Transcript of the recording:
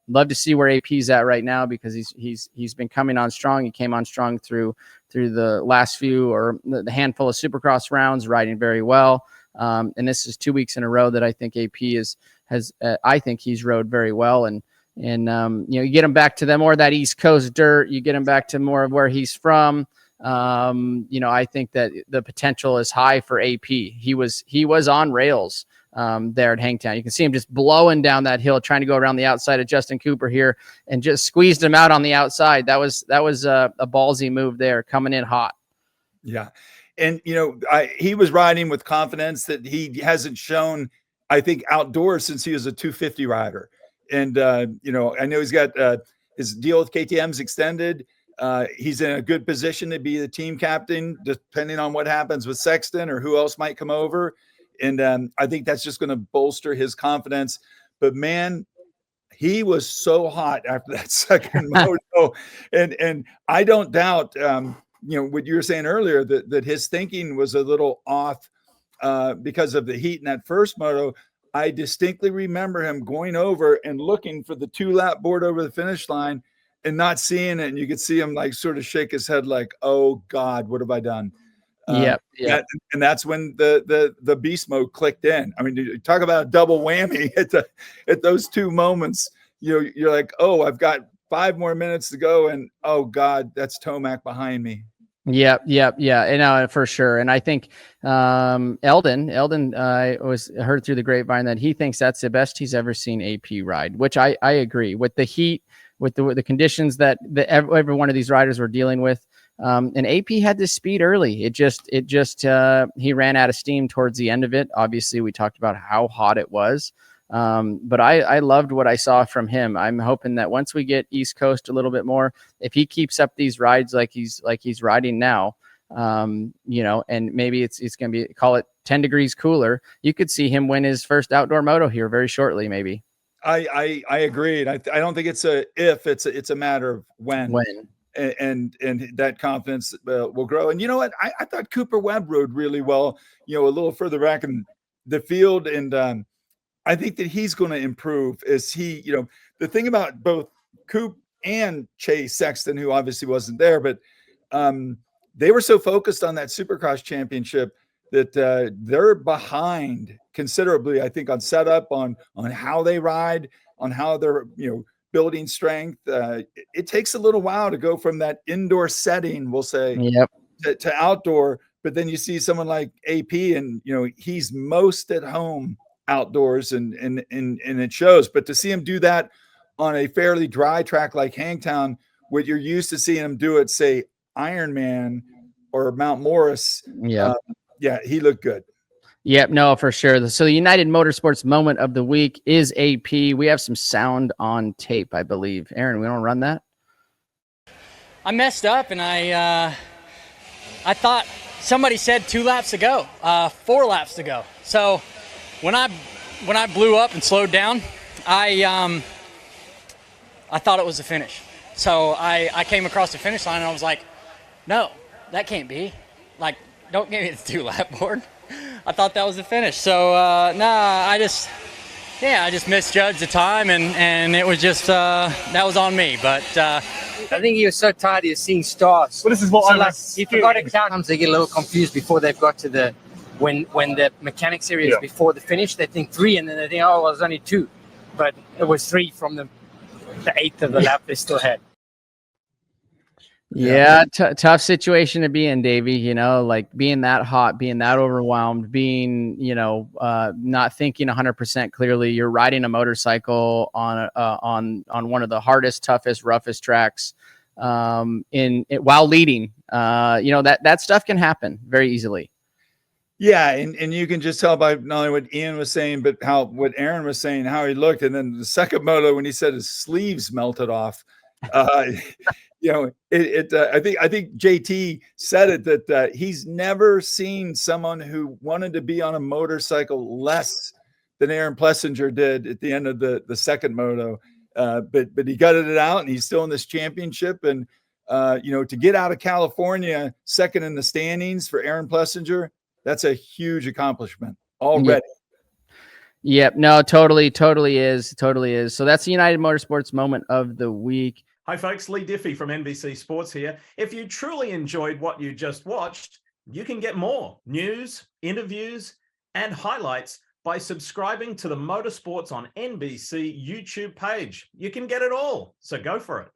love to see where AP's at right now, because he's been coming on strong. He came on strong through the last few, or the handful of Supercross rounds, riding very well. And this is 2 weeks in a row that I think AP I think he's rode very well. And you get him back to more of that East Coast dirt. You get him back to more of where he's from. I think that the potential is high for AP. He was on rails there at Hangtown. You can see him just blowing down that hill, trying to go around the outside of Justin Cooper here, and just squeezed him out on the outside. That was a ballsy move there, coming in hot. Yeah. And, he was riding with confidence that he hasn't shown, I think, outdoors since he was a 250 rider. And, I know he's got his deal with KTM's extended. He's in a good position to be the team captain, depending on what happens with Sexton or who else might come over. And I think that's just going to bolster his confidence. But, man, he was so hot after that second moto. And I don't doubt, what you were saying earlier, that his thinking was a little off because of the heat in that first moto. I distinctly remember him going over and looking for the 2-lap board over the finish line and not seeing it. And you could see him like sort of shake his head like, oh God, what have I done? Yeah. And that's when the beast mode clicked in. I mean, you talk about a double whammy at those two moments. You're like, oh, I've got 5 more minutes to go. And oh God, that's Tomac behind me. Yeah. And for sure. And I think Eldon, I heard through the grapevine that he thinks that's the best he's ever seen AP ride, which I agree with. The heat, with the conditions that every one of these riders were dealing with. And AP had this speed early. It just he ran out of steam towards the end of it. Obviously, we talked about how hot it was. But I loved what I saw from him. I'm hoping that once we get East Coast a little bit more, if he keeps up these rides like he's riding now, and maybe it's going to be, call it 10 degrees cooler, you could see him win his first outdoor moto here very shortly, maybe. I agree. I don't think it's a if, it's a matter of when. And that confidence will grow. And you know what? I thought Cooper Webb rode really well, a little further back in the field. And I think that he's going to improve as he, the thing about both Coop and Chase Sexton, who obviously wasn't there, but they were so focused on that Supercross championship that they're behind considerably, I think, on setup, on how they ride, on how they're, building strength. It takes a little while to go from that indoor setting, we'll say, to outdoor. But then you see someone like AP, and he's most at home outdoors, and it shows. But to see him do that on a fairly dry track like Hangtown, what you're used to seeing him do at, say, Ironman or Mount Morris, he looked good. Yep, no, for sure. So the United Motorsports moment of the week is AP. We have some sound on tape, I believe. Aaron, we want to run that? I messed up, and I thought somebody said 2 laps to go, 4 laps to go. So when I blew up and slowed down, I thought it was the finish. So I came across the finish line, and I was like, no, that can't be. Like, don't give me the 2-lap board. I thought that was the finish. So, I just misjudged the time, and it was just, that was on me. But I think he was so tired of seeing stars. Well, this is what he forgot to count. Sometimes they get a little confused before they've got to when the mechanics area is before the finish. They think 3, and then they think, oh, well, it was only 2. But it was 3 from the 8th of the lap they still had. Yeah, tough situation to be in, Davey. Like being that hot, being that overwhelmed, being not thinking 100% clearly. You're riding a motorcycle on one of the hardest, toughest, roughest tracks, while leading. That stuff can happen very easily. Yeah, and you can just tell by not only what Ian was saying, but what Aaron was saying, how he looked, and then the second moto when he said his sleeves melted off. I think JT said it that he's never seen someone who wanted to be on a motorcycle less than Aaron Plessinger did at the end of the second moto. But he gutted it out, and he's still in this championship. And to get out of California second in the standings for Aaron Plessinger, that's a huge accomplishment already. Yep. No, totally is. So that's the United Motorsports moment of the week. Hi, folks. Lee Diffie from NBC Sports here. If you truly enjoyed what you just watched, you can get more news, interviews, and highlights by subscribing to the Motorsports on NBC YouTube page. You can get it all, so go for it.